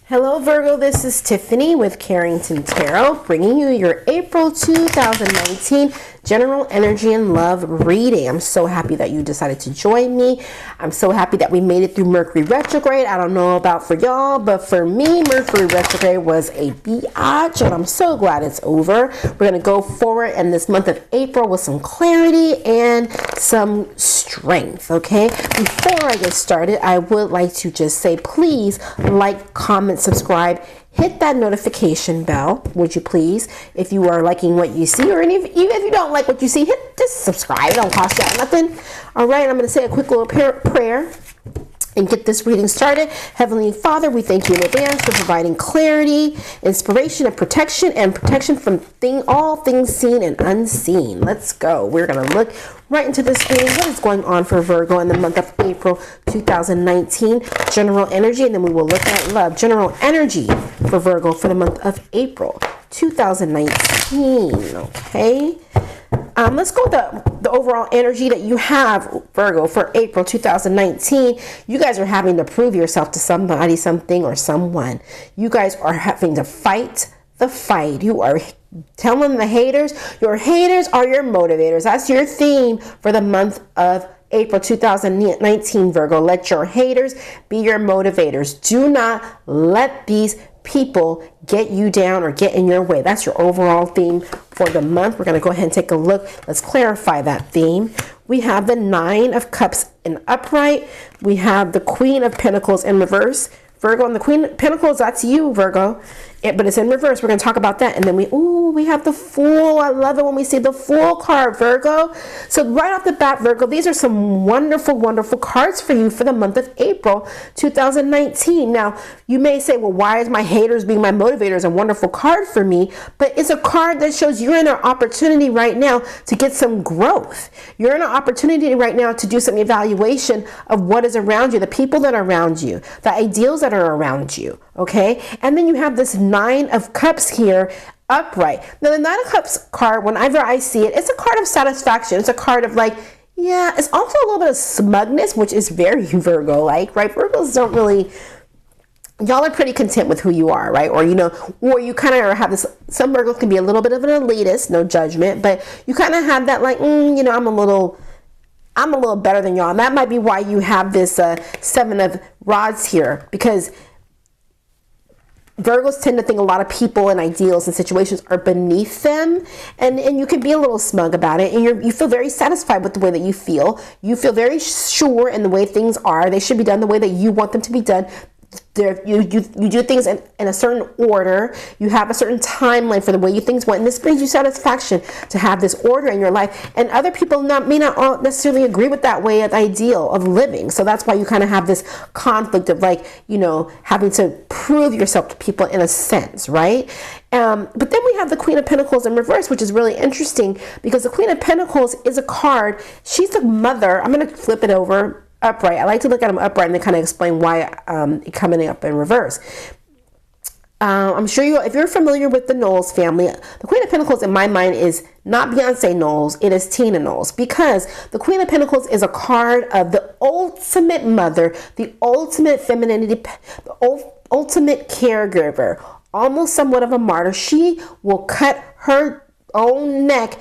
Hello Virgo, this is Tiffany with Carrington Tarot, bringing you your April 2019 general energy and love reading. I'm so happy that you decided to join me. I'm so happy that we made it through Mercury retrograde. I don't know about for y'all, but for me, Mercury retrograde was a biatch, and I'm so glad it's over. We're going to go forward in this month of April with some clarity and some strength, okay? Before I get started, I would like to just say, please like, comment, subscribe, hit that notification bell, would you please, if you are liking what you see, or even if you don't like what you see, hit just subscribe. It don't cost you nothing. All right, I'm going to say a quick little prayer and get this reading started. Heavenly Father, we thank you in advance for providing clarity, inspiration, and protection from all things seen and unseen. Let's go. We're going to look right into this reading. What is going on for Virgo in the month of April 2019? General energy, and then we will look at love. General energy for Virgo for the month of April 2019. Okay. Let's go with the overall energy that you have, Virgo, for April 2019. You guys are having to prove yourself to somebody, something, or someone. You guys are having to fight the fight. You are telling the haters, your haters are your motivators. That's your theme for the month of April 2019, Virgo. Let your haters be your motivators. Do not let these people get you down or get in your way. That's your overall theme for the month. We're going to go ahead and take a look. Let's clarify that theme. We have the Nine of Cups in upright. We have the Queen of Pentacles in reverse. Virgo, and the Queen of Pentacles, that's you, Virgo. But it's in reverse. We're going to talk about that. And then we have the Fool. I love it when we see the Fool card, Virgo. So right off the bat, Virgo, these are some wonderful, wonderful cards for you for the month of April 2019. Now, you may say, well, why is my haters being my motivators a wonderful card for me? But it's a card that shows you're in an opportunity right now to get some growth. You're in an opportunity right now to do some evaluation of what is around you, the people that are around you, the ideals that are around you, okay? And then you have this Nine of Cups here upright. Now the Nine of Cups card, whenever I see it, it's a card of satisfaction. It's a card of like, yeah, it's also a little bit of smugness, which is very Virgo-like, right? Virgos don't really, y'all are pretty content with who you are, right? Or, or you kind of have this, some Virgos can be a little bit of an elitist, no judgment, but you kind of have that like, I'm a little better than y'all. And that might be why you have this Seven of Rods here, because Virgos tend to think a lot of people and ideals and situations are beneath them, and you can be a little smug about it, and you feel very satisfied with the way that you feel. You feel very sure in the way things are. They should be done the way that you want them to be done. You do things in a certain order. You have a certain timeline for the way you things went, and this brings you satisfaction to have this order in your life. And other people may not all necessarily agree with that way of ideal of living. So that's why you kind of have this conflict of like, having to prove yourself to people in a sense, right? But then we have the Queen of Pentacles in reverse, which is really interesting because the Queen of Pentacles is a card. She's the mother. I'm going to flip it over upright. I like to look at them upright and then kind of explain why it's coming up in reverse. I'm sure if you're familiar with the Knowles family, the Queen of Pentacles in my mind is not Beyonce Knowles, it is Tina Knowles, because the Queen of Pentacles is a card of the ultimate mother, the ultimate femininity, the ultimate caregiver, almost somewhat of a martyr. She will cut her own neck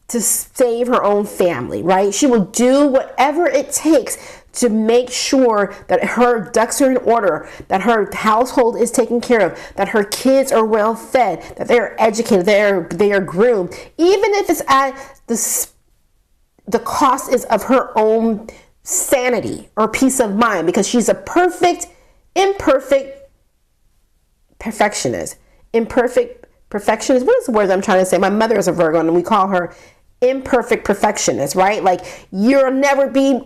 to save her own family, right? She will do whatever it takes to make sure that her ducks are in order, that her household is taken care of, that her kids are well fed, that they are educated, they are groomed, even if it's at the cost is of her own sanity or peace of mind, because she's a imperfect perfectionist. Imperfect perfectionist. What is the word I'm trying to say? My mother is a Virgo, and we call her imperfect perfectionist, right? Like, you'll never be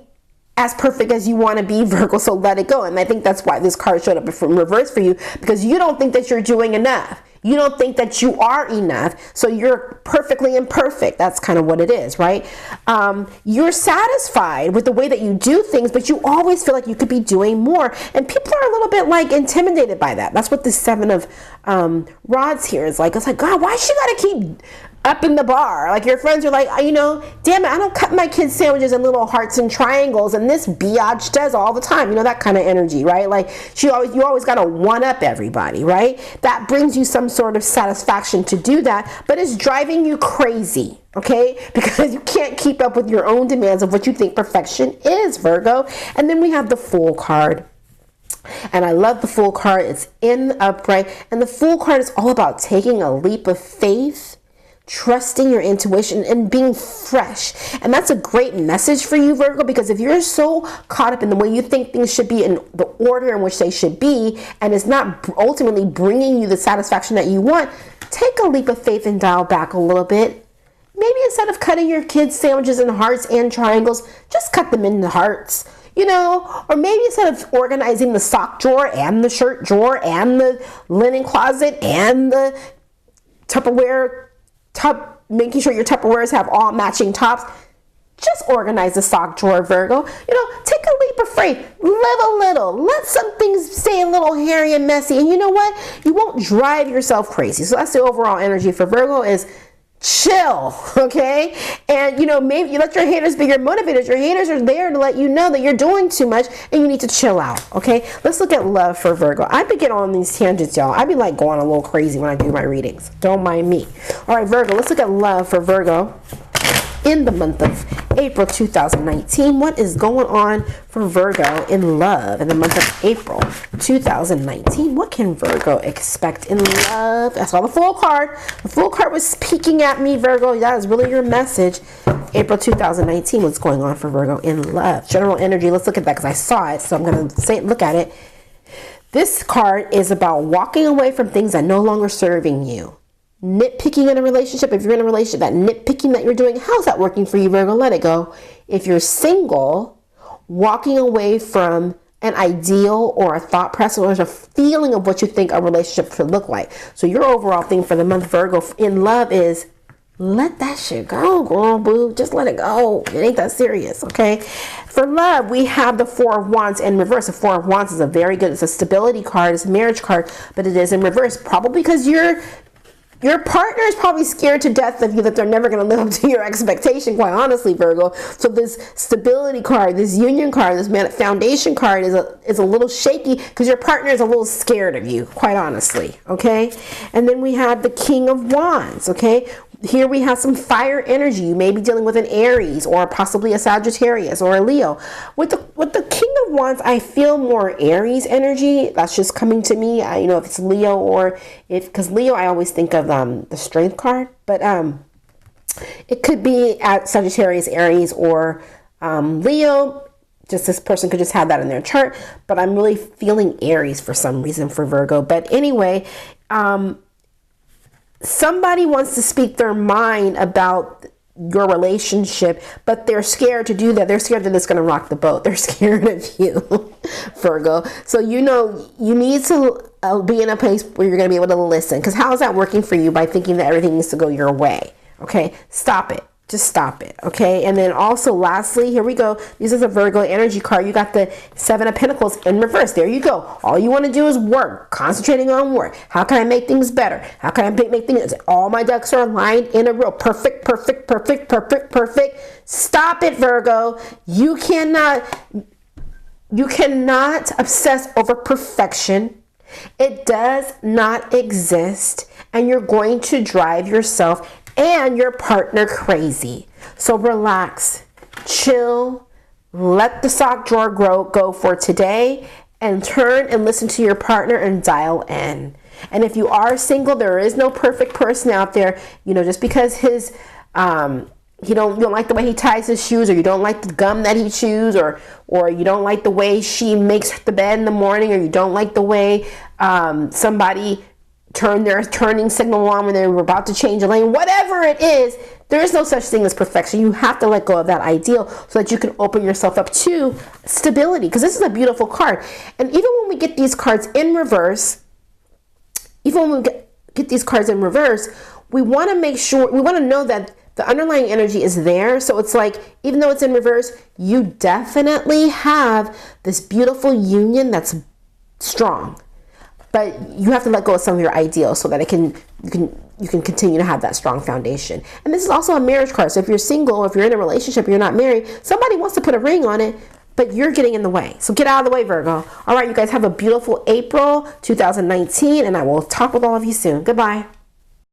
as perfect as you want to be, Virgo, so let it go. And I think that's why this card showed up in reverse for you, because you don't think that you're doing enough. You don't think that you are enough, so you're perfectly imperfect. That's kind of what it is, right? You're satisfied with the way that you do things, but you always feel like you could be doing more. And people are a little bit like intimidated by that. That's what the Seven of Rods here is like. It's like, God, why she gotta keep up in the bar. Like your friends are like, damn it, I don't cut my kids' sandwiches in little hearts and triangles, and this biatch does all the time. That kind of energy, right? Like you always got to one up everybody, right? That brings you some sort of satisfaction to do that, but it's driving you crazy, okay? Because you can't keep up with your own demands of what you think perfection is, Virgo. And then we have the Fool card. And I love the Fool card. It's in the upright. And the Fool card is all about taking a leap of faith, trusting your intuition, and being fresh. And that's a great message for you, Virgo, because if you're so caught up in the way you think things should be, in the order in which they should be, and it's not ultimately bringing you the satisfaction that you want, take a leap of faith and dial back a little bit. Maybe instead of cutting your kids' sandwiches in hearts and triangles, just cut them into hearts. Or maybe instead of organizing the sock drawer and the shirt drawer and the linen closet and the Tupperware making sure your Tupperwares have all matching tops, just organize the sock drawer, Virgo. Take a leap of faith, live a little, let some things stay a little hairy and messy, and you know what? You won't drive yourself crazy. So that's the overall energy for Virgo, is chill, okay? And maybe you let your haters be your motivators. Your haters are there to let you know that you're doing too much and you need to chill out, okay? Let's look at love for Virgo. I be getting on these tangents, y'all. I be like going a little crazy when I do my readings. Don't mind me. All right, Virgo, let's look at love for Virgo in the month of April 2019. What is going on for Virgo in love in the month of April 2019? What can Virgo expect in love? I saw the Fool card. The Fool card was peeking at me, Virgo. That is really your message. April 2019, what's going on for Virgo in love? General energy, let's look at that because I saw it, so I'm going to look at it. This card is about walking away from things that no longer serving you. Nitpicking in a relationship. If you're in a relationship, that nitpicking that you're doing, how's that working for you, Virgo? Let it go. If you're single, walking away from an ideal or a thought process or a feeling of what you think a relationship should look like. So your overall thing for the month, Virgo, in love is let that shit go, girl, boo. Just let it go. It ain't that serious, okay? For love, we have the Four of Wands in reverse. The Four of Wands is it's a stability card, it's a marriage card, but it is in reverse. Probably because your partner is probably scared to death of you that they're never going to live up to your expectation, quite honestly, Virgo. So this stability card, this union card, this foundation card is a little shaky because your partner is a little scared of you, quite honestly, okay? And then we have the King of Wands, okay? Here we have some fire energy. You may be dealing with an Aries or possibly a Sagittarius or a Leo. With the King of Wands, I feel more Aries energy. That's just coming to me. If it's Leo or because Leo, I always think of the Strength card, but it could be at Sagittarius, Aries, or Leo. Just this person could just have that in their chart, but I'm really feeling Aries for some reason for Virgo. But anyway, somebody wants to speak their mind about your relationship, but they're scared to do that. They're scared that it's going to rock the boat. They're scared of you, Virgo. So, you need to be in a place where you're going to be able to listen. Because how is that working for you by thinking that everything needs to go your way? Okay, stop it. Just stop it, okay? And then also, lastly, here we go. This is a Virgo energy card. You got the Seven of Pentacles in reverse. There you go. All you want to do is work, concentrating on work. How can I make things better? How can I make things, all my ducks are aligned in a row. Perfect, perfect, perfect, perfect, perfect. Stop it, Virgo. You cannot obsess over perfection. It does not exist, and you're going to drive yourself and your partner crazy. So relax, chill, let the sock drawer go for today, and turn and listen to your partner and dial in. And if you are single, there is no perfect person out there. Just because his you don't like the way he ties his shoes, or you don't like the gum that he chews, or you don't like the way she makes the bed in the morning, or you don't like the way somebody turn their turning signal on when they were about to change a lane, whatever it is, there is no such thing as perfection. You have to let go of that ideal so that you can open yourself up to stability, because this is a beautiful card. And even when we get these cards in reverse, we want to make sure, we want to know that the underlying energy is there. So it's like, even though it's in reverse, you definitely have this beautiful union that's strong. but you have to let go of some of your ideals so that you can continue to have that strong foundation. And this is also a marriage card. So if you're single, or if you're in a relationship, you're not married, somebody wants to put a ring on it, but you're getting in the way. So get out of the way, Virgo. All right, you guys have a beautiful April 2019, and I will talk with all of you soon. Goodbye.